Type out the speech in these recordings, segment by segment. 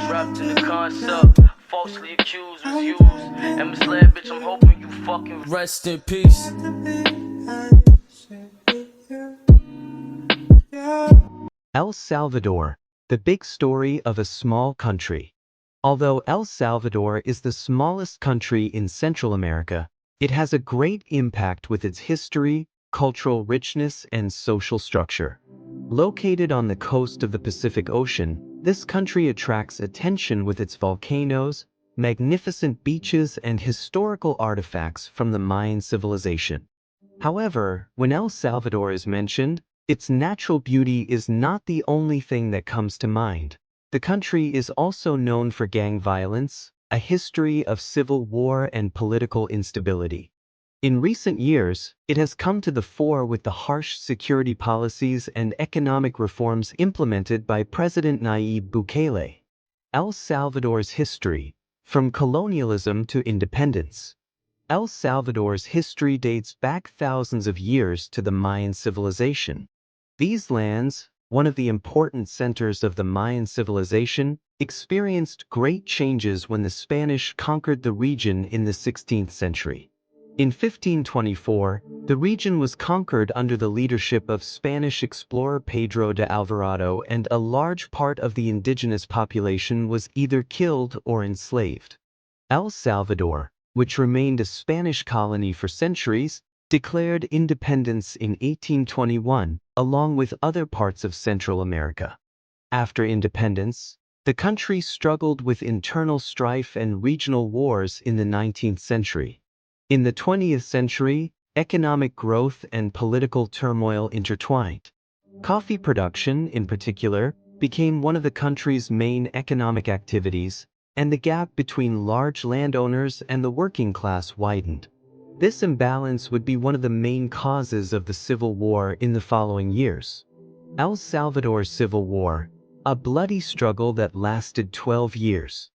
Trapped in the concept, falsely accused, was used, and misled, bitch. I'm hoping you fucking rest in peace. El Salvador, the big story of a small country. Although El Salvador is the smallest country in Central America, it has a great impact with its history, cultural richness, and social structure. Located on the coast of the Pacific Ocean, this country attracts attention with its volcanoes, magnificent beaches, and historical artifacts from the Mayan civilization. However, when El Salvador is mentioned, its natural beauty is not the only thing that comes to mind. The country is also known for gang violence, a history of civil war and political instability. In recent years, it has come to the fore with the harsh security policies and economic reforms implemented by President Nayib Bukele. El Salvador's history, from colonialism to independence. El Salvador's history dates back thousands of years to the Mayan civilization. These lands, one of the important centers of the Mayan civilization, experienced great changes when the Spanish conquered the region in the 16th century. In 1524, the region was conquered under the leadership of Spanish explorer Pedro de Alvarado, and a large part of the indigenous population was either killed or enslaved. El Salvador, which remained a Spanish colony for centuries, declared independence in 1821, along with other parts of Central America. After independence, the country struggled with internal strife and regional wars in the 19th century. In the 20th century, economic growth and political turmoil intertwined. Coffee production, in particular, became one of the country's main economic activities, and the gap between large landowners and the working class widened. This imbalance would be one of the main causes of the civil war in the following years. El Salvador's Civil War, a bloody struggle that lasted 12 years.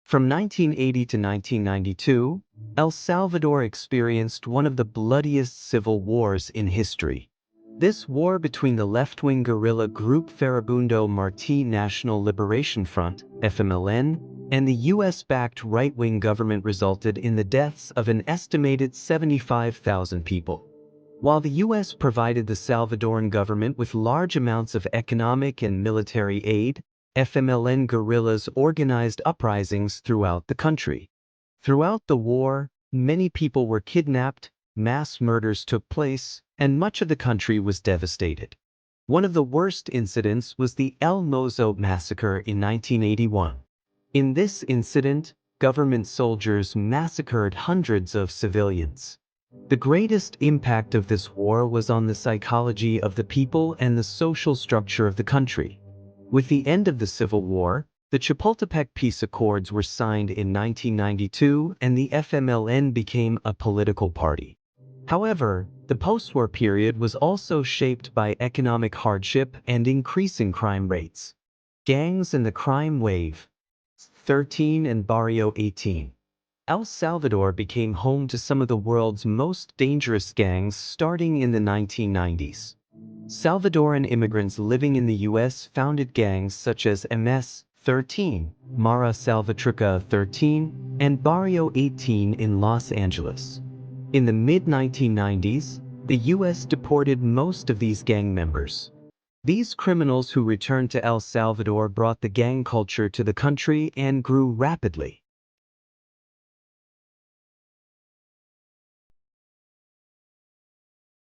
From 1980 to 1992, El Salvador experienced one of the bloodiest civil wars in history. This war between the left-wing guerrilla group Farabundo Martí National Liberation Front, FMLN, and the US-backed right-wing government resulted in the deaths of an estimated 75,000 people. While the US provided the Salvadoran government with large amounts of economic and military aid, FMLN guerrillas organized uprisings throughout the country. Throughout the war, many people were kidnapped, mass murders took place, and much of the country was devastated. One of the worst incidents was the El Mozo massacre in 1981. In this incident, government soldiers massacred hundreds of civilians. The greatest impact of this war was on the psychology of the people and the social structure of the country. With the end of the Civil War, the Chapultepec Peace Accords were signed in 1992, and the FMLN became a political party. However, the post-war period was also shaped by economic hardship and increasing crime rates. Gangs and the crime wave. 13 and Barrio 18. El Salvador became home to some of the world's most dangerous gangs starting in the 1990s. Salvadoran immigrants living in the US founded gangs such as MS-13, Mara Salvatrucha 13, and Barrio 18 in Los Angeles. In the mid-1990s, the US deported most of these gang members. These criminals who returned to El Salvador brought the gang culture to the country and grew rapidly.